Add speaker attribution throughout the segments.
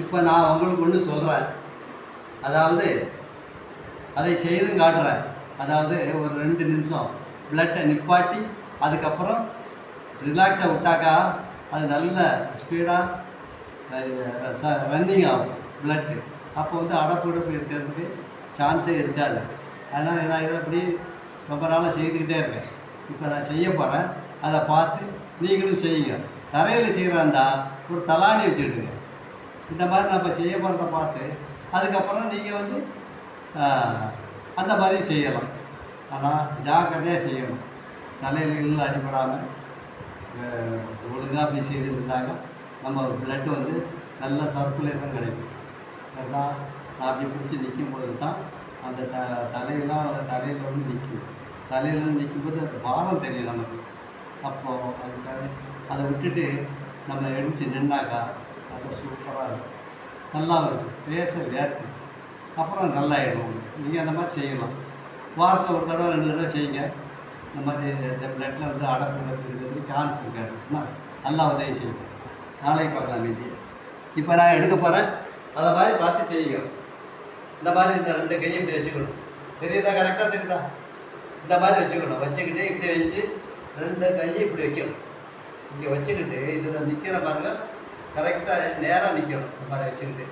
Speaker 1: இப்போ நான் உங்களுக்கு ஒன்று சொல்கிறேன், அதாவது அதை செய்தும் காட்டுறேன். அதாவது ஒரு 2 நிமிஷம் பிளட்டை நிப்பாட்டி அதுக்கப்புறம் ரிலாக்ஸாக விட்டாக்கா அது நல்ல ஸ்பீடாக ரன்னிங் ஆகும் பிளட்டு. அப்போ வந்து அடப்பு இருக்கிறதுக்கு சான்ஸே இருக்காது. அதனால் நான் இதை அப்படி ரொம்ப நாளாக செய்துக்கிட்டே இருக்கேன். இப்போ நான் செய்ய போகிறேன், அதை பார்த்து நீங்களும் செய்யுங்க. தரையில் செய்கிறாந்தா ஒரு தலாணி வச்சுக்கிடுங்க. இந்த மாதிரி நான் இப்போ செய்ய போகிறத பார்த்து அதுக்கப்புறம் நீங்கள் வந்து அந்த மாதிரி செய்யலாம். ஆனால் ஜாக்கிரதையாக செய்யணும். தலையில் அடிபடாமல் ஒழுங்காக அப்படி செய்துட்டு இருந்தாங்க நம்ம பிளட்டு வந்து நல்ல சர்க்குலேஷன் கிடைக்கும். அதுதான் நான் அப்படி பிடிச்சி நிற்கும்போது தான் அந்த தலையில் வந்து நிற்கும். தலையில் வந்து நிற்கும்போது அந்த பாரம் தெரியும் நமக்கு. அப்போது அதுக்காக அதை விட்டுட்டு நம்ம எழுந்துச்சு நின்னாக்கா அது சூப்பராக இருக்கும், நல்லா இருக்கும், பேச வேர்க்கும், அப்புறம் நல்லாயிடும் உங்களுக்கு. நீங்கள் அந்த மாதிரி செய்யலாம். வாரத்தில் ஒரு தடவை 2 தடவை செய்யுங்க. இந்த மாதிரி இந்த பிளட்டில் வந்து அடப்பு இருக்கிறதுக்கு சான்ஸ் இருக்காது. நல்லா உதவி செய்யும். நாளைக்கு பார்க்கலாம் மீதி. இப்போ நான் எடுக்க போகிறேன், அதை மாதிரி பார்த்து செய்யுங்க. இந்த மாதிரி இந்த 2 கையை இப்படி வச்சுக்கணும். தெரியுதா? கரெக்டாக தெரியுதா? இந்த மாதிரி வச்சுக்கணும். வச்சுக்கிட்டு இப்படி வச்சு 2 கையை இப்படி வைக்கணும். இங்கே வச்சுக்கிட்டு இதில் நிற்கிற பாருங்க, கரெக்டாக நேராக நிற்கணும். இந்த மாதிரி வச்சுக்கிட்டு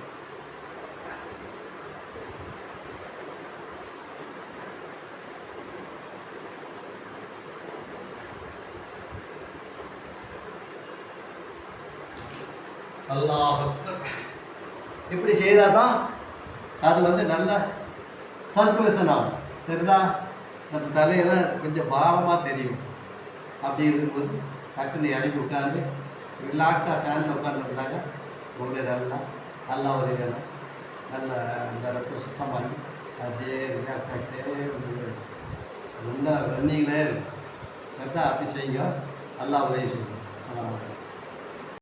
Speaker 1: அல்லாஹ் இப்படி செய்தால் தான் அது வந்து நல்ல சர்க்குலேஷன் ஆகும். தெரியுதா? நம்ம தலையில் கொஞ்சம் பாரமாக தெரியும். அப்படி இருக்கும்போது டக்குன்னு இறக்கி உட்காந்து ரிலாக்ஸாக ஃபேனில் உட்காந்துருந்தாங்க உங்களுக்கு நல்லா உதவியெல்லாம் நல்ல அந்த ரத்தம் சுத்தமாகி அப்படியே ரிலாக்ஸ் ஆகிட்டே நல்லா ரன்னிங்லேயே இருக்கும். கரெக்டாக அப்படி செய்யுங்க. நல்லா உதவி செய்யுங்க.